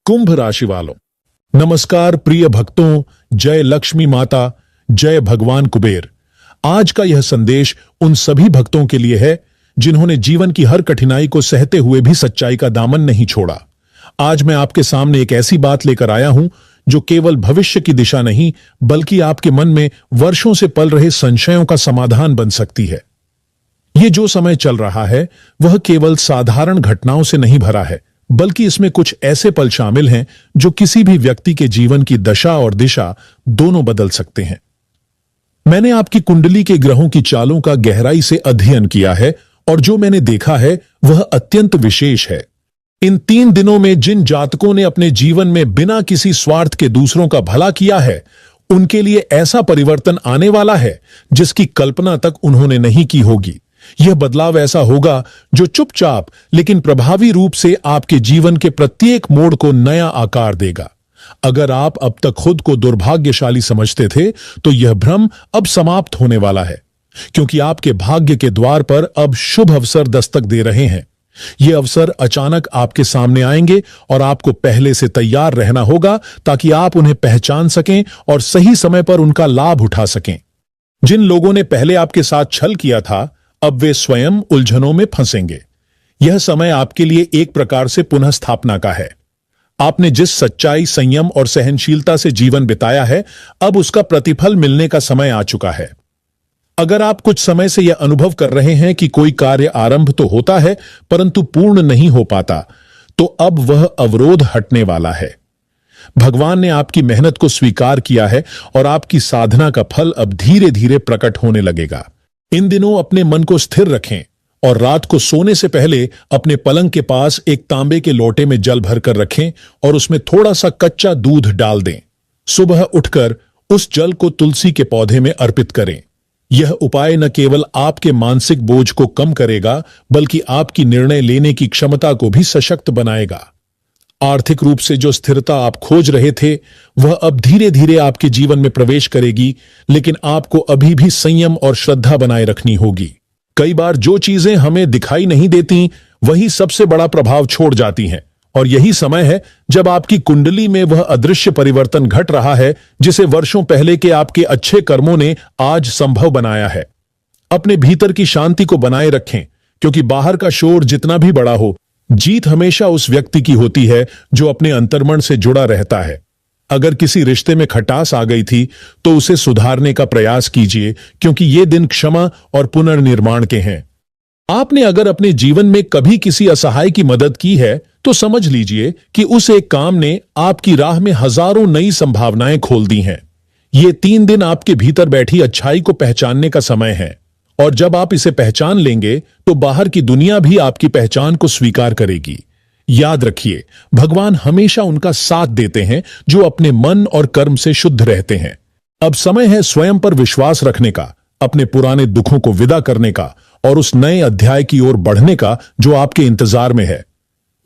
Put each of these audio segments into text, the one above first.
कुंभ राशि वालों, नमस्कार प्रिय भक्तों। जय लक्ष्मी माता, जय भगवान कुबेर। आज का यह संदेश उन सभी भक्तों के लिए है जिन्होंने जीवन की हर कठिनाई को सहते हुए भी सच्चाई का दामन नहीं छोड़ा। आज मैं आपके सामने एक ऐसी बात लेकर आया हूं जो केवल भविष्य की दिशा नहीं बल्कि आपके मन में वर्षों से पल रहे संशयों का समाधान बन सकती है। ये जो समय चल रहा है वह केवल साधारण घटनाओं से नहीं भरा है, बल्कि इसमें कुछ ऐसे पल शामिल हैं जो किसी भी व्यक्ति के जीवन की दशा और दिशा दोनों बदल सकते हैं। मैंने आपकी कुंडली के ग्रहों की चालों का गहराई से अध्ययन किया है और जो मैंने देखा है वह अत्यंत विशेष है। इन 3 दिनों में जिन जातकों ने अपने जीवन में बिना किसी स्वार्थ के दूसरों का भला किया है, उनके लिए ऐसा परिवर्तन आने वाला है जिसकी कल्पना तक उन्होंने नहीं की होगी। यह बदलाव ऐसा होगा जो चुपचाप लेकिन प्रभावी रूप से आपके जीवन के प्रत्येक मोड़ को नया आकार देगा। अगर आप अब तक खुद को दुर्भाग्यशाली समझते थे तो यह भ्रम अब समाप्त होने वाला है, क्योंकि आपके भाग्य के द्वार पर अब शुभ अवसर दस्तक दे रहे हैं। ये अवसर अचानक आपके सामने आएंगे और आपको पहले से तैयार रहना होगा ताकि आप उन्हें पहचान सकें और सही समय पर उनका लाभ उठा सकें। जिन लोगों ने पहले आपके साथ छल किया था, अब वे स्वयं उलझनों में फंसेंगे। यह समय आपके लिए एक प्रकार से पुनः स्थापना का है। आपने जिस सच्चाई, संयम और सहनशीलता से जीवन बिताया है, अब उसका प्रतिफल मिलने का समय आ चुका है। अगर आप कुछ समय से यह अनुभव कर रहे हैं कि कोई कार्य आरंभ तो होता है परंतु पूर्ण नहीं हो पाता, तो अब वह अवरोध हटने वाला है। भगवान ने आपकी मेहनत को स्वीकार किया है और आपकी साधना का फल अब धीरे धीरे प्रकट होने लगेगा। इन दिनों अपने मन को स्थिर रखें और रात को सोने से पहले अपने पलंग के पास एक तांबे के लोटे में जल भरकर रखें और उसमें थोड़ा सा कच्चा दूध डाल दें। सुबह उठकर उस जल को तुलसी के पौधे में अर्पित करें। यह उपाय न केवल आपके मानसिक बोझ को कम करेगा बल्कि आपकी निर्णय लेने की क्षमता को भी सशक्त बनाएगा। आर्थिक रूप से जो स्थिरता आप खोज रहे थे वह अब धीरे धीरे आपके जीवन में प्रवेश करेगी, लेकिन आपको अभी भी संयम और श्रद्धा बनाए रखनी होगी। कई बार जो चीजें हमें दिखाई नहीं देती वही सबसे बड़ा प्रभाव छोड़ जाती हैं, और यही समय है जब आपकी कुंडली में वह अदृश्य परिवर्तन घट रहा है जिसे वर्षों पहले के आपके अच्छे कर्मों ने आज संभव बनाया है। अपने भीतर की शांति को बनाए रखें, क्योंकि बाहर का शोर जितना भी बड़ा हो, जीत हमेशा उस व्यक्ति की होती है जो अपने अंतर्मन से जुड़ा रहता है। अगर किसी रिश्ते में खटास आ गई थी तो उसे सुधारने का प्रयास कीजिए, क्योंकि ये दिन क्षमा और पुनर्निर्माण के हैं। आपने अगर अपने जीवन में कभी किसी असहाय की मदद की है तो समझ लीजिए कि उस एक काम ने आपकी राह में हजारों नई संभावनाएं खोल दी हैं। ये 3 दिन आपके भीतर बैठी अच्छाई को पहचानने का समय है, और जब आप इसे पहचान लेंगे तो बाहर की दुनिया भी आपकी पहचान को स्वीकार करेगी। याद रखिए, भगवान हमेशा उनका साथ देते हैं जो अपने मन और कर्म से शुद्ध रहते हैं। अब समय है स्वयं पर विश्वास रखने का, अपने पुराने दुखों को विदा करने का और उस नए अध्याय की ओर बढ़ने का जो आपके इंतजार में है।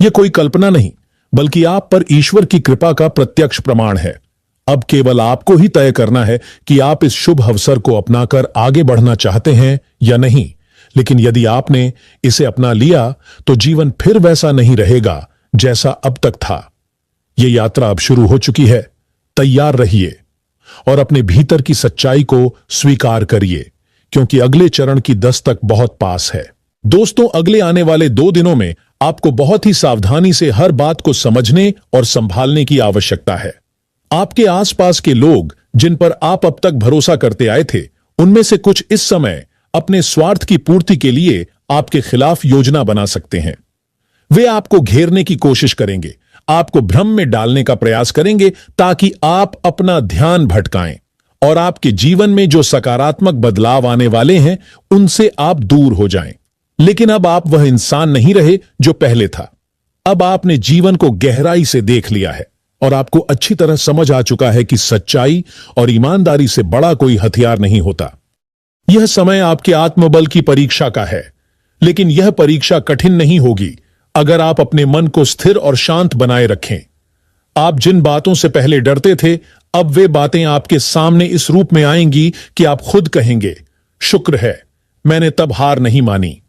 यह कोई कल्पना नहीं बल्कि आप पर ईश्वर की कृपा का प्रत्यक्ष प्रमाण है। अब केवल आपको ही तय करना है कि आप इस शुभ अवसर को अपनाकर आगे बढ़ना चाहते हैं या नहीं। लेकिन यदि आपने इसे अपना लिया तो जीवन फिर वैसा नहीं रहेगा जैसा अब तक था। यह यात्रा अब शुरू हो चुकी है। तैयार रहिए और अपने भीतर की सच्चाई को स्वीकार करिए, क्योंकि अगले चरण की दस्तक बहुत पास है। दोस्तों, अगले आने वाले 2 दिनों में आपको बहुत ही सावधानी से हर बात को समझने और संभालने की आवश्यकता है। आपके आसपास के लोग जिन पर आप अब तक भरोसा करते आए थे, उनमें से कुछ इस समय अपने स्वार्थ की पूर्ति के लिए आपके खिलाफ योजना बना सकते हैं। वे आपको घेरने की कोशिश करेंगे, आपको भ्रम में डालने का प्रयास करेंगे ताकि आप अपना ध्यान भटकाएं और आपके जीवन में जो सकारात्मक बदलाव आने वाले हैं उनसे आप दूर हो जाएं। लेकिन अब आप वह इंसान नहीं रहे जो पहले था। अब आपने जीवन को गहराई से देख लिया है और आपको अच्छी तरह समझ आ चुका है कि सच्चाई और ईमानदारी से बड़ा कोई हथियार नहीं होता। यह समय आपके आत्मबल की परीक्षा का है, लेकिन यह परीक्षा कठिन नहीं होगी अगर आप अपने मन को स्थिर और शांत बनाए रखें। आप जिन बातों से पहले डरते थे, अब वे बातें आपके सामने इस रूप में आएंगी कि आप खुद कहेंगे, शुक्र है मैंने तब हार नहीं मानी।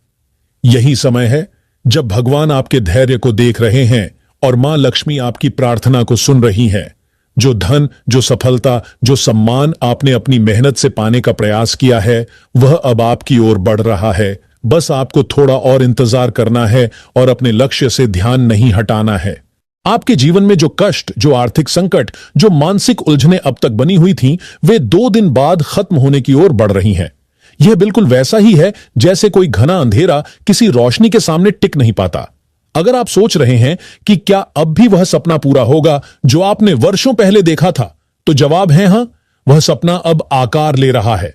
यही समय है जब भगवान आपके धैर्य को देख रहे हैं और मां लक्ष्मी आपकी प्रार्थना को सुन रही हैं। जो धन, जो सफलता, जो सम्मान आपने अपनी मेहनत से पाने का प्रयास किया है, वह अब आपकी ओर बढ़ रहा है। बस आपको थोड़ा और इंतजार करना है और अपने लक्ष्य से ध्यान नहीं हटाना है। आपके जीवन में जो कष्ट, जो आर्थिक संकट, जो मानसिक उलझनें अब तक बनी हुई थीं, वे 2 दिन बाद खत्म होने की ओर बढ़ रही हैं। यह बिल्कुल वैसा ही है जैसे कोई घना अंधेरा किसी रोशनी के सामने टिक नहीं पाता। अगर आप सोच रहे हैं कि क्या अब भी वह सपना पूरा होगा जो आपने वर्षों पहले देखा था, तो जवाब है हां, वह सपना अब आकार ले रहा है।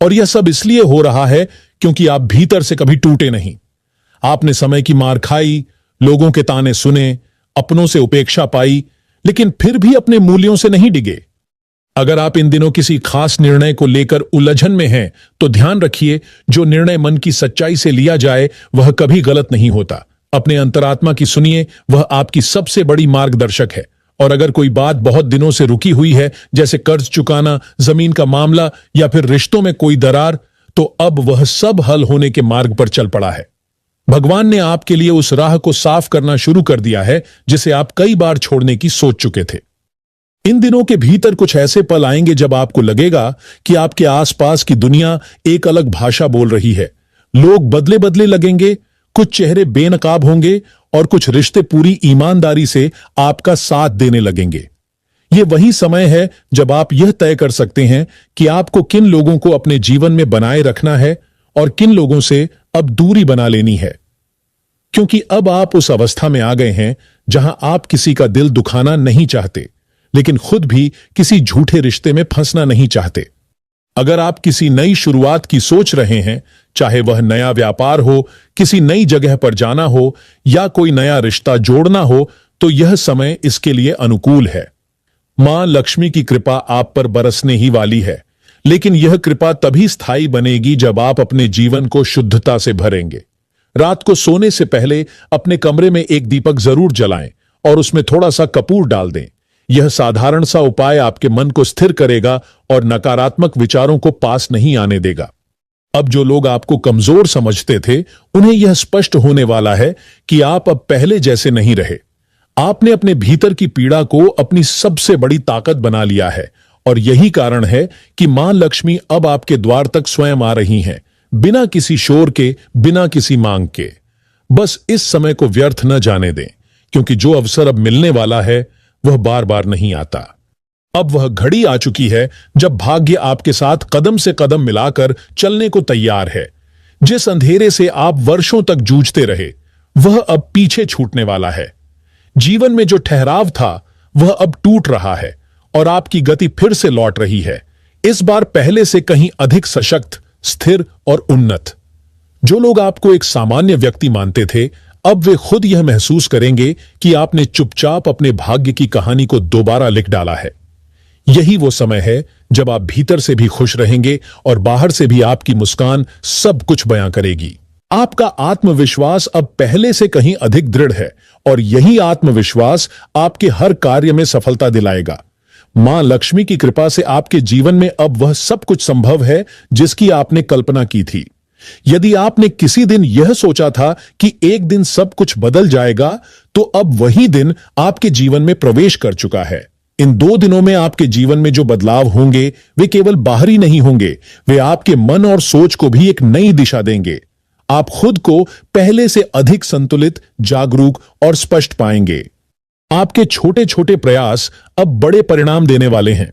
और यह सब इसलिए हो रहा है क्योंकि आप भीतर से कभी टूटे नहीं। आपने समय की मार खाई, लोगों के ताने सुने, अपनों से उपेक्षा पाई, लेकिन फिर भी अपने मूल्यों से नहीं डिगे। अगर आप इन दिनों किसी खास निर्णय को लेकर उलझन में हैं, तो ध्यान रखिए, जो निर्णय मन की सच्चाई से लिया जाए वह कभी गलत नहीं होता। अपने अंतरात्मा की सुनिए, वह आपकी सबसे बड़ी मार्गदर्शक है। और अगर कोई बात बहुत दिनों से रुकी हुई है, जैसे कर्ज चुकाना, जमीन का मामला या फिर रिश्तों में कोई दरार, तो अब वह सब हल होने के मार्ग पर चल पड़ा है। भगवान ने आपके लिए उस राह को साफ करना शुरू कर दिया है जिसे आप कई बार छोड़ने की सोच चुके थे। इन दिनों के भीतर कुछ ऐसे पल आएंगे जब आपको लगेगा कि आपके आसपास की दुनिया एक अलग भाषा बोल रही है। लोग बदले बदले लगेंगे, कुछ चेहरे बेनकाब होंगे और कुछ रिश्ते पूरी ईमानदारी से आपका साथ देने लगेंगे। यह वही समय है जब आप यह तय कर सकते हैं कि आपको किन लोगों को अपने जीवन में बनाए रखना है और किन लोगों से अब दूरी बना लेनी है। क्योंकि अब आप उस अवस्था में आ गए हैं जहां आप किसी का दिल दुखाना नहीं चाहते, लेकिन खुद भी किसी झूठे रिश्ते में फंसना नहीं चाहते। अगर आप किसी नई शुरुआत की सोच रहे हैं, चाहे वह नया व्यापार हो, किसी नई जगह पर जाना हो या कोई नया रिश्ता जोड़ना हो, तो यह समय इसके लिए अनुकूल है। मां लक्ष्मी की कृपा आप पर बरसने ही वाली है, लेकिन यह कृपा तभी स्थायी बनेगी जब आप अपने जीवन को शुद्धता से भरेंगे। रात को सोने से पहले अपने कमरे में एक दीपक जरूर जलाएं और उसमें थोड़ा सा कपूर डाल दें। यह साधारण सा उपाय आपके मन को स्थिर करेगा और नकारात्मक विचारों को पास नहीं आने देगा। अब जो लोग आपको कमजोर समझते थे, उन्हें यह स्पष्ट होने वाला है कि आप अब पहले जैसे नहीं रहे। आपने अपने भीतर की पीड़ा को अपनी सबसे बड़ी ताकत बना लिया है और यही कारण है कि मां लक्ष्मी अब आपके द्वार तक स्वयं आ रही हैं, बिना किसी शोर के, बिना किसी मांग के। बस इस समय को व्यर्थ न जाने दें, क्योंकि जो अवसर अब मिलने वाला है वह बार बार नहीं आता। अब वह घड़ी आ चुकी है जब भाग्य आपके साथ कदम से कदम मिलाकर चलने को तैयार है। जिस अंधेरे से आप वर्षों तक जूझते रहे, वह अब पीछे छूटने वाला है। जीवन में जो ठहराव था वह अब टूट रहा है और आपकी गति फिर से लौट रही है, इस बार पहले से कहीं अधिक सशक्त, स्थिर और उन्नत। जो लोग आपको एक सामान्य व्यक्ति मानते थे, अब वे खुद यह महसूस करेंगे कि आपने चुपचाप अपने भाग्य की कहानी को दोबारा लिख डाला है। यही वो समय है जब आप भीतर से भी खुश रहेंगे और बाहर से भी आपकी मुस्कान सब कुछ बयां करेगी। आपका आत्मविश्वास अब पहले से कहीं अधिक दृढ़ है और यही आत्मविश्वास आपके हर कार्य में सफलता दिलाएगा। मां लक्ष्मी की कृपा से आपके जीवन में अब वह सब कुछ संभव है जिसकी आपने कल्पना की थी। यदि आपने किसी दिन यह सोचा था कि एक दिन सब कुछ बदल जाएगा, तो अब वही दिन आपके जीवन में प्रवेश कर चुका है। इन 2 दिनों में आपके जीवन में जो बदलाव होंगे वे केवल बाहरी नहीं होंगे, वे आपके मन और सोच को भी एक नई दिशा देंगे। आप खुद को पहले से अधिक संतुलित, जागरूक और स्पष्ट पाएंगे। आपके छोटे छोटे प्रयास अब बड़े परिणाम देने वाले हैं।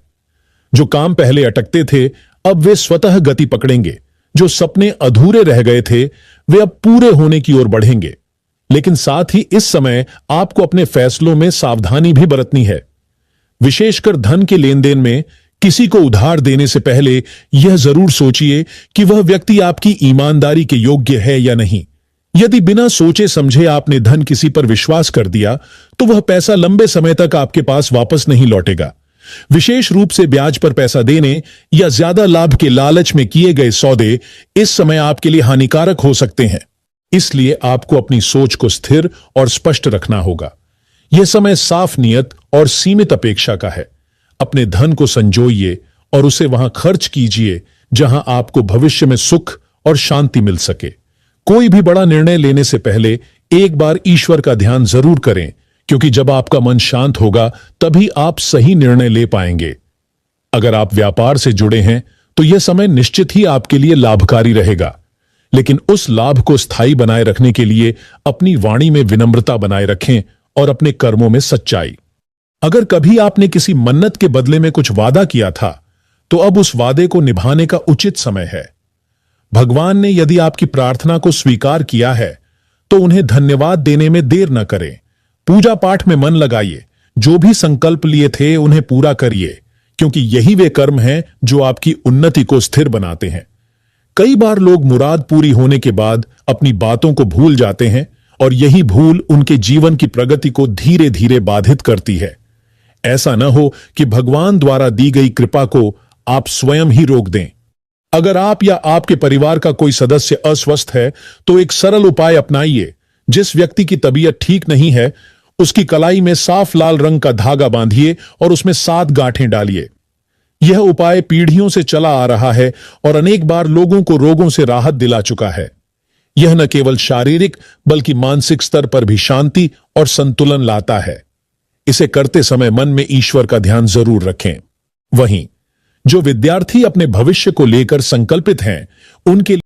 जो काम पहले अटकते थे, अब वे स्वतः गति पकड़ेंगे। जो सपने अधूरे रह गए थे, वे अब पूरे होने की ओर बढ़ेंगे। लेकिन साथ ही इस समय आपको अपने फैसलों में सावधानी भी बरतनी है। विशेषकर धन के लेन देन में किसी को उधार देने से पहले यह जरूर सोचिए कि वह व्यक्ति आपकी ईमानदारी के योग्य है या नहीं। यदि बिना सोचे समझे आपने धन किसी पर विश्वास कर दिया, तो वह पैसा लंबे समय तक आपके पास वापस नहीं लौटेगा। विशेष रूप से ब्याज पर पैसा देने या ज्यादा लाभ के लालच में किए गए सौदे इस समय आपके लिए हानिकारक हो सकते हैं। इसलिए आपको अपनी सोच को स्थिर और स्पष्ट रखना होगा। यह समय साफ नियत और सीमित अपेक्षा का है। अपने धन को संजोइए और उसे वहां खर्च कीजिए जहां आपको भविष्य में सुख और शांति मिल सके। कोई भी बड़ा निर्णय लेने से पहले एक बार ईश्वर का ध्यान जरूर करें, क्योंकि जब आपका मन शांत होगा तभी आप सही निर्णय ले पाएंगे। अगर आप व्यापार से जुड़े हैं तो यह समय निश्चित ही आपके लिए लाभकारी रहेगा, लेकिन उस लाभ को स्थायी बनाए रखने के लिए अपनी वाणी में विनम्रता बनाए रखें और अपने कर्मों में सच्चाई। अगर कभी आपने किसी मन्नत के बदले में कुछ वादा किया था तो अब उस वादे को निभाने का उचित समय है। भगवान ने यदि आपकी प्रार्थना को स्वीकार किया है तो उन्हें धन्यवाद देने में देर न करें। पूजा पाठ में मन लगाइए, जो भी संकल्प लिए थे उन्हें पूरा करिए, क्योंकि यही वे कर्म हैं जो आपकी उन्नति को स्थिर बनाते हैं। कई बार लोग मुराद पूरी होने के बाद अपनी बातों को भूल जाते हैं और यही भूल उनके जीवन की प्रगति को धीरे धीरे बाधित करती है। ऐसा न हो कि भगवान द्वारा दी गई कृपा को आप स्वयं ही रोक दें। अगर आप या आपके परिवार का कोई सदस्य अस्वस्थ है तो एक सरल उपाय अपनाइए। जिस व्यक्ति की तबीयत ठीक नहीं है उसकी कलाई में साफ लाल रंग का धागा बांधिए और उसमें 7 गांठें डालिए। यह उपाय पीढ़ियों से चला आ रहा है और अनेक बार लोगों को रोगों से राहत दिला चुका है। यह न केवल शारीरिक बल्कि मानसिक स्तर पर भी शांति और संतुलन लाता है। इसे करते समय मन में ईश्वर का ध्यान जरूर रखें। वहीं जो विद्यार्थी अपने भविष्य को लेकर संकल्पित हैं उनके